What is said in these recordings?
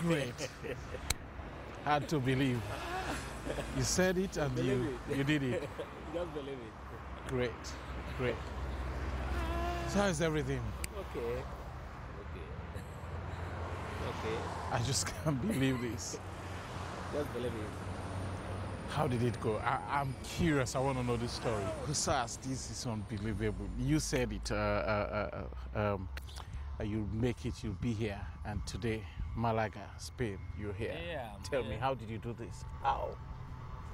Great. Hard to believe. You said it and you did it. Just believe it. Great. Great. So how's everything? Okay. I just can't believe this. Just believe it. How did it go? I'm curious. I want to know the story. Osei, this is unbelievable. You said it. You make it, you'll be here. And today, Malaga, Spain, you're here. Yeah. Tell me, how did you do this? How?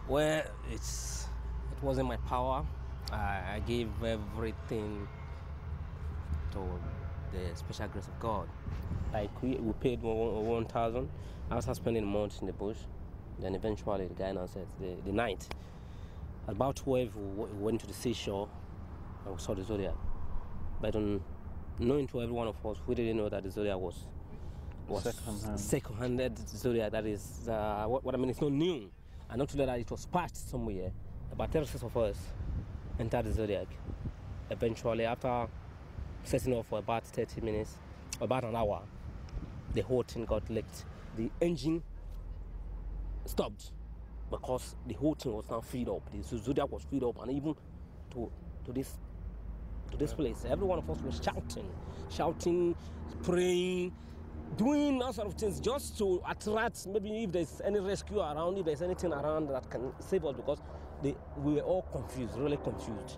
Well, it was in my power. I gave everything to the special grace of God. Like we paid 1,000 after spending a month in the bush. Then eventually the guy now said the night. At about 12 we went to the seashore and we saw the zodiac. But knowing to every one of us, we didn't know that the zodiac was second-handed zodiac. That is what I mean. It's not new. And not to that it was patched somewhere. About 36 of us entered the zodiac. Eventually, after setting off for about 30 minutes, about an hour, the whole thing got leaked. The engine stopped because the whole thing was now filled up. The zodiac was filled up, and even to this place, every one of us was shouting, praying, doing all sort of things just to attract, maybe if there's any rescue around, if there's anything around that can save us, because we were all confused, really confused.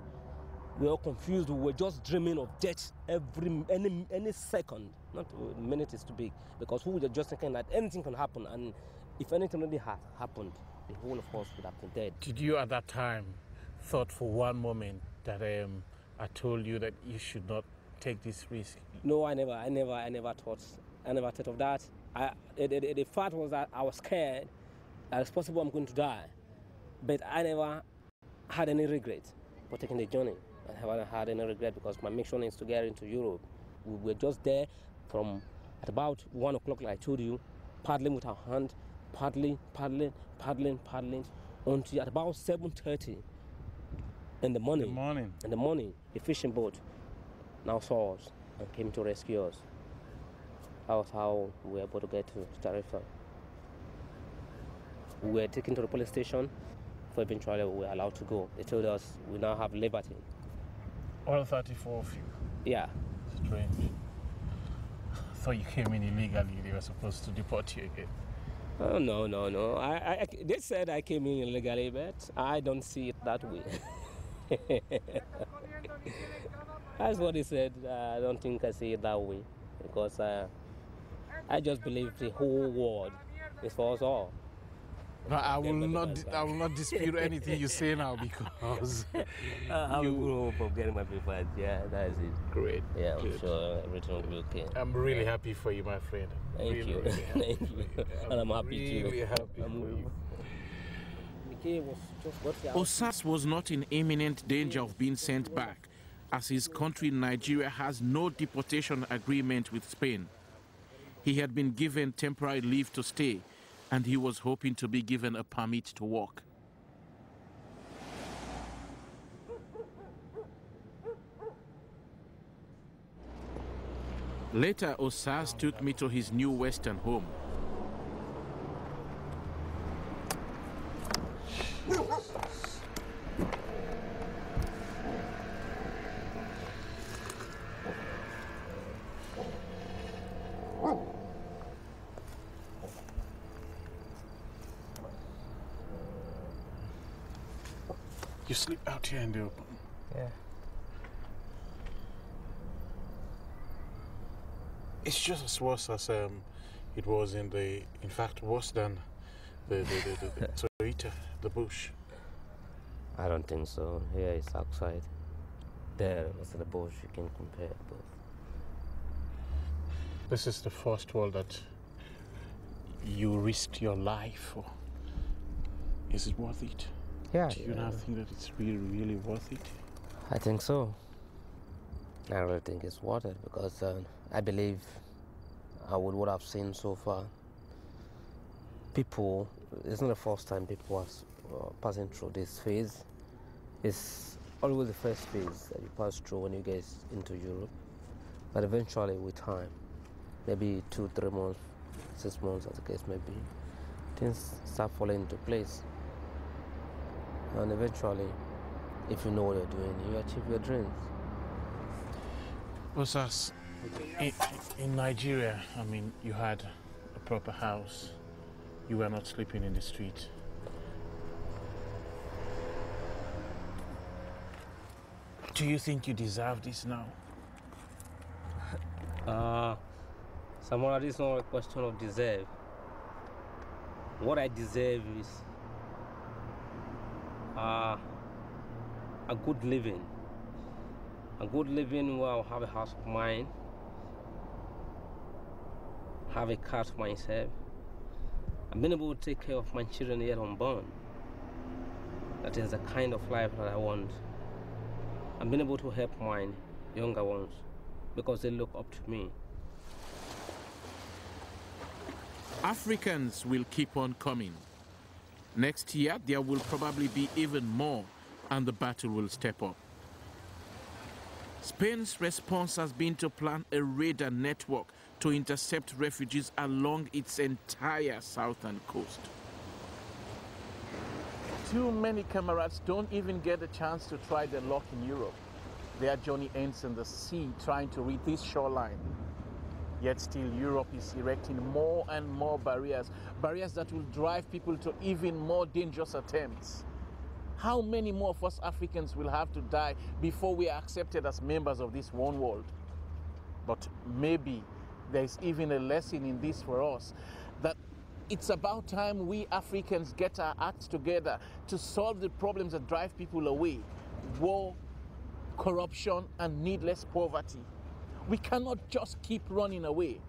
We were all confused. We were just dreaming of death any second. Not a minute is too big, because we were just thinking that anything can happen, and if anything really had happened, the whole of us would have been dead. Did you at that time thought for one moment that I told you that you should not take this risk? No, I never thought of that. The fact was that I was scared that it's possible I'm going to die, but I never had any regret for taking the journey. I haven't had any regret because my mission is to get into Europe. We were just there from at about 1 o'clock, like I told you, paddling with our hand, paddling until at about 7:30 in the morning. A fishing boat now saw us and came to rescue us. That was how we were able to get to Tarifa. We were taken to the police station, for eventually we were allowed to go. They told us we now have liberty. All 34 of you? Yeah. Strange. I thought you came in illegally. They were supposed to deport you again. Oh, no. They said I came in illegally, but I don't see it that way. That's what they said. I don't think I see it that way, because I just believe the whole world is for us all. But I will not dispute anything you say now, because I will hope of getting my papers. Yeah, that is it. Great. Yeah, I'm sure everything will be okay. I'm really happy for you, my friend. Thank you. Thank you. And I'm happy too. Really happy for you. Osei was not in imminent danger of being sent back, as his country, Nigeria, has no deportation agreement with Spain. He had been given temporary leave to stay, and he was hoping to be given a permit to work. Later, Osei took me to his new Western home. You sleep out here in the open? Yeah. It's just as worse as it was in fact worse than the Toyota, the bush. I don't think so. Here it's outside. There was the bush. You can compare both. This is the first world that you risked your life for. Is it worth it? Yeah. Do you not think that it's really, really worth it? I think so. I really think it's worth it, because I believe with what I've seen so far, people, it's not the first time people are passing through this phase. It's always the first phase that you pass through when you get into Europe. But eventually, with time, maybe 2-3 months, 6 months, as the case may be, things start falling into place. And eventually, if you know what you're doing, you achieve your dreams. Osas, in Nigeria, I mean, you had a proper house. You were not sleeping in the street. Do you think you deserve this now? Samara, this is not a question of deserve. What I deserve is a good living. A good living where I'll have a house of mine, have a car to myself, and being able to take care of my children yet unborn. That is the kind of life that I want. And being able to help my younger ones because they look up to me. Africans will keep on coming. Next year, there will probably be even more, and the battle will step up. Spain's response has been to plan a radar network to intercept refugees along its entire southern coast. Too many comrades don't even get a chance to try their luck in Europe. Their journey ends in the sea trying to reach this shoreline. Yet still Europe is erecting more and more barriers, barriers that will drive people to even more dangerous attempts. How many more of us Africans will have to die before we are accepted as members of this one world? But maybe there is even a lesson in this for us, that it's about time we Africans get our acts together to solve the problems that drive people away: war, corruption, and needless poverty. We cannot just keep running away.